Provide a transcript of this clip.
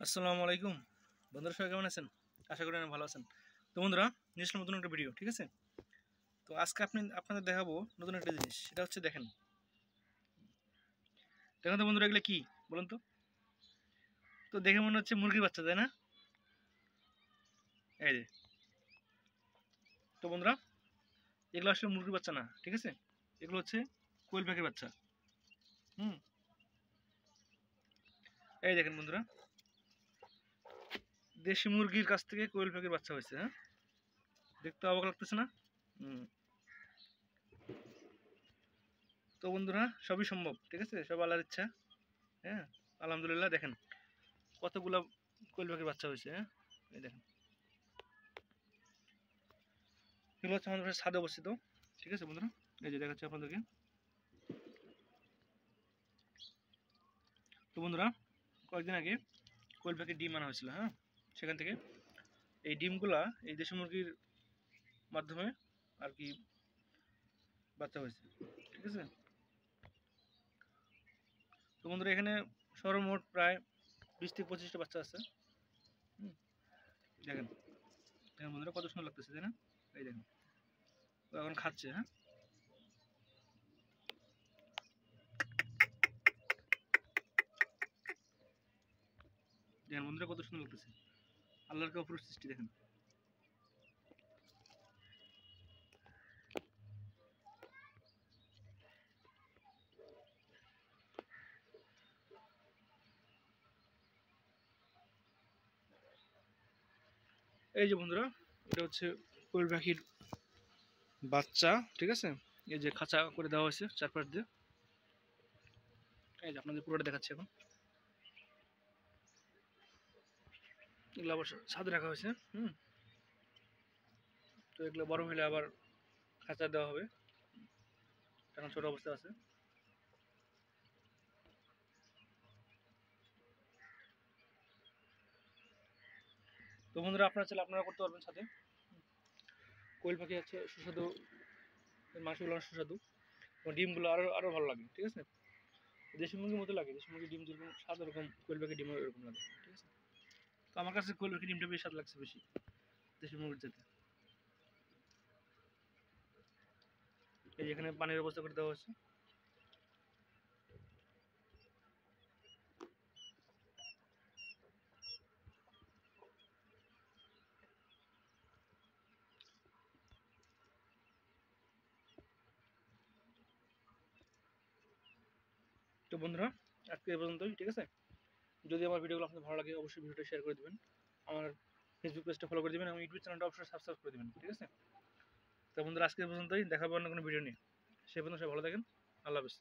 আসসালামু আলাইকুম বন্ধুরা, সবাই কেমন আছেন? আশা করি অনেক ভালো আছেন। তো বন্ধুরা, নিয়ে আসলাম নতুন একটা ভিডিও, ঠিক আছে? তো আজকে আপনাদের দেখাবো নতুন একটা জিনিস। সেটা হচ্ছে দেখেন দেখেন তো বন্ধুরা, এগুলো কি বলুন তো? তো দেখে মনে হচ্ছে মুরগির বাচ্চা, তাই না? এই যে, তো বন্ধুরা, এগুলো আসলে মুরগির বাচ্চা না, ঠিক আছে? এগুলো হচ্ছে কোয়েল পাখির বাচ্চা। হুম, এই দেখেন বন্ধুরা, দেশি মুরগির কাছ থেকে কোয়েল পাখির বাচ্চা হয়েছে। হ্যাঁ, দেখতে অবাক লাগতেছে না? হুম। তো বন্ধুরা, সবই সম্ভব, ঠিক আছে? সব আল্লাহর ইচ্ছা। হ্যাঁ, আলহামদুলিল্লাহ। দেখেন কতগুলা কোয়েল পাখির বাচ্চা হয়েছে। হ্যাঁ, এই দেখেন, এগুলো হচ্ছে আমাদের বাসার ছাদে অবস্থিত, ঠিক আছে বন্ধুরা? এই যে দেখাচ্ছি আপনাদেরকে। তো বন্ধুরা, কয়েকদিন আগে কোয়েল পাখির ডিম আনা হয়েছিল। হ্যাঁ, সেখান থেকে এই ডিমগুলা এই দেশি মুরগির মাধ্যমে আর কি বাচ্চা হয়েছে, ঠিক আছে? তো বন্ধুরা, এখানে সর্বমোট প্রায় 20 থেকে 25টা বাচ্চা আছে। হুম, দেখেন দেখেন বন্ধুরা, কত সুন্দর লাগতেছে, তাই না? এই দেখেন, ও এখন খাচ্ছে। হ্যাঁ, দেখেন বন্ধুরা, কত সুন্দর লাগতেছে। আল্লাহর কে অপরূপ সৃষ্টি, দেখেন। এই যে বন্ধুরা, এটা হচ্ছে কোয়েল পাখির বাচ্চা, ঠিক আছে? এই যে খাঁচা করে দেওয়া হয়েছে চারপাশ দিয়ে। এই যে আপনাদের পুরোটা দেখাচ্ছি এখন। এগুলো আবার ছাদে রাখা হয়েছে। হুম, তো এগুলো বড় হলে আবার খাঁচা দেওয়া হবে, এখন ছোট অবস্থা আছে। তো বন্ধুরা, আপনারা চাইলে আপনারা করতে পারবেন সাথে। কোয়েল পাখি আছে সুস্বাদু, এর মাংসগুলো অনেক সুস্বাদু এবং ডিমগুলো আরো আরো ভালো লাগে, ঠিক আছে? দেশি মুরগির মতো লাগে, দেশি মুরগির ডিম যেরকম স্বাদ, ওরকম কোয়েল পাখির ডিমও এরকম লাগে, ঠিক আছে? তো আমার কাছে কোয়েল পাখির ডিমটা বেশি স্বাদ লাগছে, বেশি দেশি মুরগির চাইতে। এই যে এখানে পানির ব্যবস্থা করে দেওয়া হয়েছে। তো বন্ধুরা, আজকে এই পর্যন্তই, ঠিক আছে? যদি আমার ভিডিওগুলো আপনাদের ভালো লাগে, অবশ্যই ভিডিওটা শেয়ার করে দেবেন। আমার ফেসবুক পেজটা ফলো করে দেবেন এবং ইউটিউব চ্যানেলটা অবশ্যই সাবস্ক্রাইব করে দেবেন, ঠিক আছে? তো বন্ধুরা, আজকে এই পর্যন্তই, দেখা হবে অন্য কোনো ভিডিও নিয়ে। সে পর্যন্ত সবাই ভালো থাকেন। আল্লাহ হাফেজ।